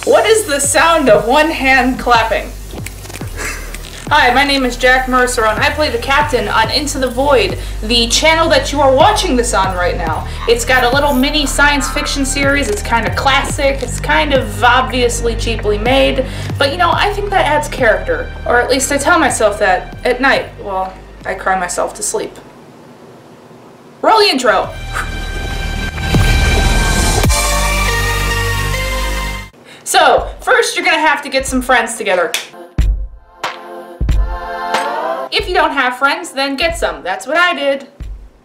What is the sound of one hand clapping? Hi, my name is Jack Mercer, and I play the captain on Into the Void, the channel that you are watching this on right now. It's got a little mini science fiction series. It's kind of classic. It's kind of obviously cheaply made, but you know, I think that adds character. Or at least I tell myself that at night while I cry myself to sleep. Roll the intro. So, first you're gonna have to get some friends together. If you don't have friends, then get some. That's what I did.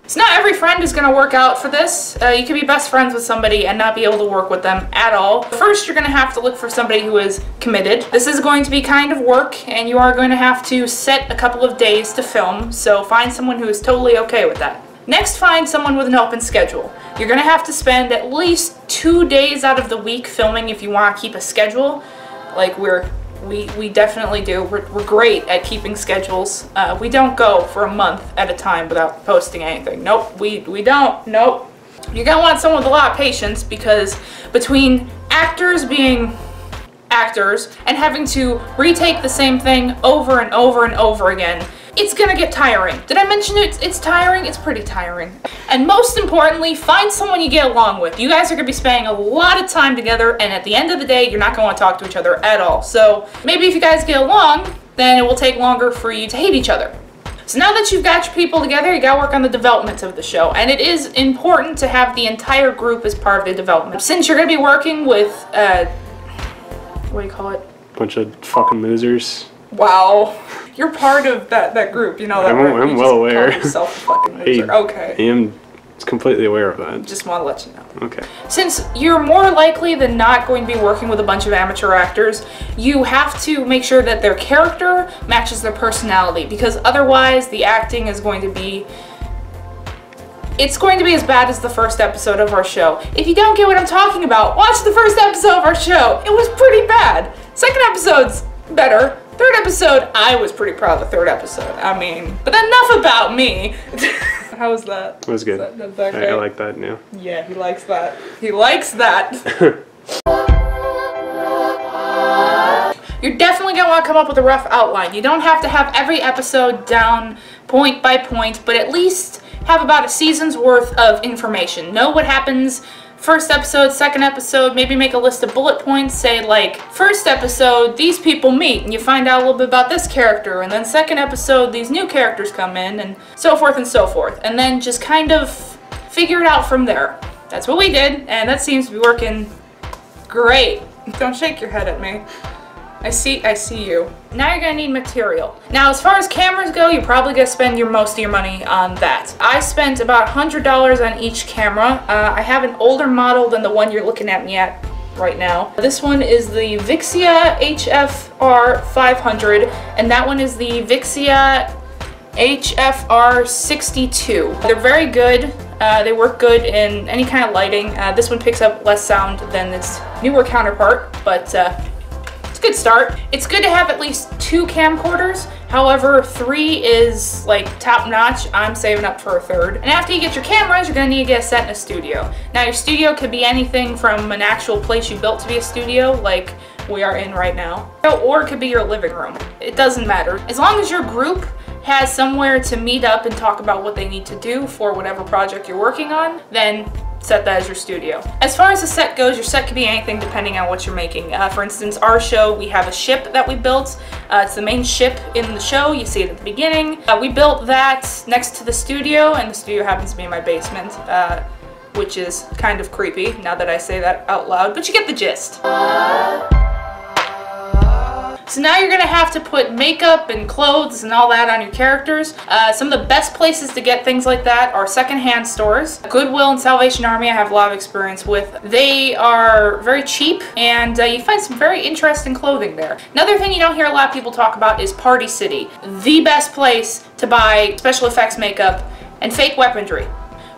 So not every friend is going to work out for this. You can be best friends with somebody and not be able to work with them at all. First, you're going to have to look for somebody who is committed. This is going to be kind of work, and you are going to have to set a couple of days to film, so find someone who is totally okay with that. Next, find someone with an open schedule. You're going to have to spend at least 2 days out of the week filming if you want to keep a schedule. Like we definitely do. We're great at keeping schedules. We don't go for a month at a time without posting anything. Nope, we don't. Nope. You're gonna want someone with a lot of patience, because between actors being actors and having to retake the same thing over and over and over again, it's gonna get tiring. Did I mention it? It's tiring? It's pretty tiring. And most importantly, find someone you get along with. You guys are gonna be spending a lot of time together, and at the end of the day, you're not gonna want to talk to each other at all. So maybe if you guys get along, then it will take longer for you to hate each other. So now that you've got your people together, you gotta work on the development of the show. And it is important to have the entire group as part of the development. Since you're gonna be working with, what do you call it? Bunch of fucking losers. Wow. You're part of that group, you know that, right? I'm well aware. Call yourself a fucking loser. Okay. I am completely aware of that. Just want to let you know. Okay. Since you're more likely than not going to be working with a bunch of amateur actors, you have to make sure that their character matches their personality, because otherwise the acting is going to be... It's going to be as bad as the first episode of our show. If you don't get what I'm talking about, watch the first episode of our show. It was pretty bad. Second episode's better. Third episode, I was pretty proud of the third episode. I mean, but enough about me. How was that? It was good. Is that okay? I like that now. Yeah, he likes that. He likes that. You're definitely going to want to come up with a rough outline. You don't have to have every episode down point by point, but at least have about a season's worth of information. Know what happens first episode, second episode, maybe make a list of bullet points, say like, first episode, these people meet, and you find out a little bit about this character, and then second episode, these new characters come in, and so forth and so forth. And then just kind of figure it out from there. That's what we did, and that seems to be working great. Don't shake your head at me. I see you. Now you're gonna need material. Now, as far as cameras go, you're probably gonna spend most of your money on that. I spent about $100 on each camera. I have an older model than the one you're looking at me at right now. This one is the Vixia HFR 500, and that one is the Vixia HFR 62. They're very good. They work good in any kind of lighting. This one picks up less sound than its newer counterpart, but good start. It's good to have at least 2 camcorders. However, 3 is like top notch. I'm saving up for a third. And after you get your cameras, you're gonna need to get a set in a studio. Now, your studio could be anything from an actual place you built to be a studio, like we are in right now, or it could be your living room. It doesn't matter. As long as your group has somewhere to meet up and talk about what they need to do for whatever project you're working on, then set that as your studio. As far as the set goes, your set could be anything depending on what you're making. For instance, our show, we have a ship that we built. It's the main ship in the show. You see it at the beginning. We built that next to the studio, and the studio happens to be in my basement, which is kind of creepy now that I say that out loud, but you get the gist. So now you're gonna have to put makeup and clothes and all that on your characters. Some of the best places to get things like that are secondhand stores. Goodwill and Salvation Army I have a lot of experience with. They are very cheap, and you find some very interesting clothing there. Another thing you don't hear a lot of people talk about is Party City, the best place to buy special effects makeup and fake weaponry.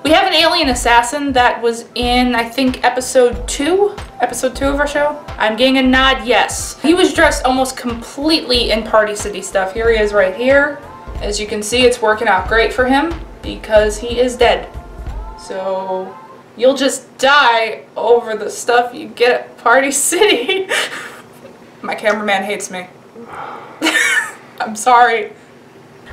We have an alien assassin that was in, I think, episode 2 of our show. I'm getting a nod, yes. He was dressed almost completely in Party City stuff. Here he is right here. As you can see, it's working out great for him because he is dead. So you'll just die over the stuff you get at Party City. My cameraman hates me. I'm sorry.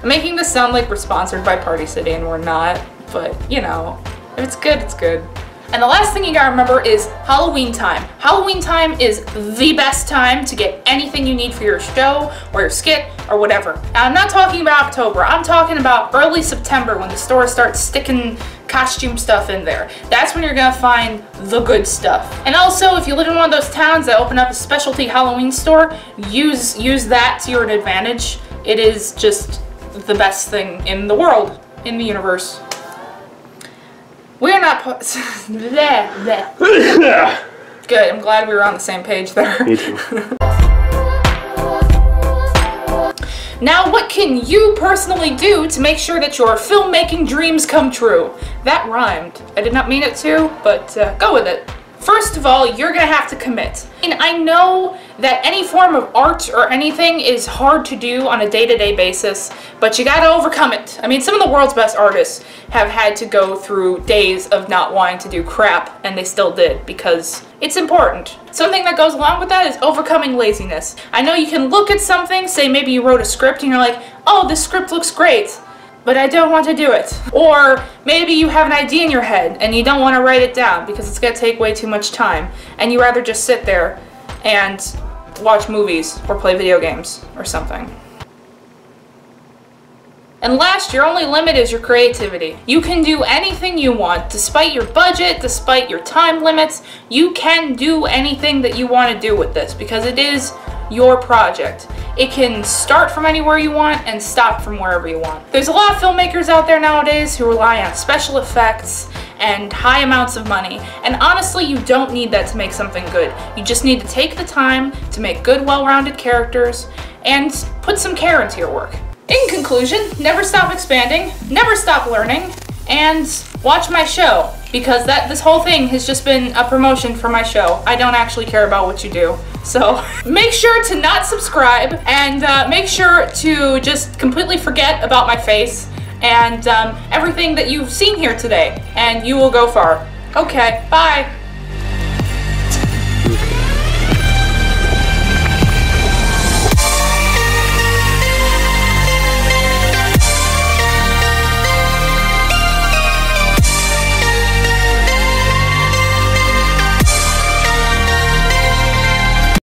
I'm making this sound like we're sponsored by Party City and we're not, but you know, if it's good, it's good. And the last thing you gotta remember is Halloween time. Halloween time is the best time to get anything you need for your show or your skit or whatever. Now, I'm not talking about October, I'm talking about early September when the store starts sticking costume stuff in there. That's when you're gonna find the good stuff. And also, if you live in one of those towns that open up a specialty Halloween store, use that to your advantage. It is just the best thing in the world, in the universe. We are not bleh, bleh. Good, I'm glad we were on the same page there. Me too. Now, what can you personally do to make sure that your filmmaking dreams come true? That rhymed. I did not mean it to, but go with it. First of all, you're gonna have to commit. And I know that any form of art or anything is hard to do on a day-to-day basis, but you gotta overcome it. I mean, some of the world's best artists have had to go through days of not wanting to do crap, and they still did, because it's important. Something that goes along with that is overcoming laziness. I know you can look at something, say maybe you wrote a script and you're like, oh, this script looks great, but I don't want to do it. Or maybe you have an idea in your head and you don't want to write it down because it's going to take way too much time, and you rather just sit there and watch movies or play video games or something. And last, your only limit is your creativity. You can do anything you want, despite your budget, despite your time limits. You can do anything that you want to do with this because it is your project. It can start from anywhere you want and stop from wherever you want. There's a lot of filmmakers out there nowadays who rely on special effects and high amounts of money, and honestly, you don't need that to make something good. You just need to take the time to make good, well-rounded characters and put some care into your work. In conclusion, never stop expanding, never stop learning, and watch my show, because this whole thing has just been a promotion for my show. I don't actually care about what you do. So make sure to not subscribe, and make sure to just completely forget about my face and everything that you've seen here today, and you will go far. Okay, bye.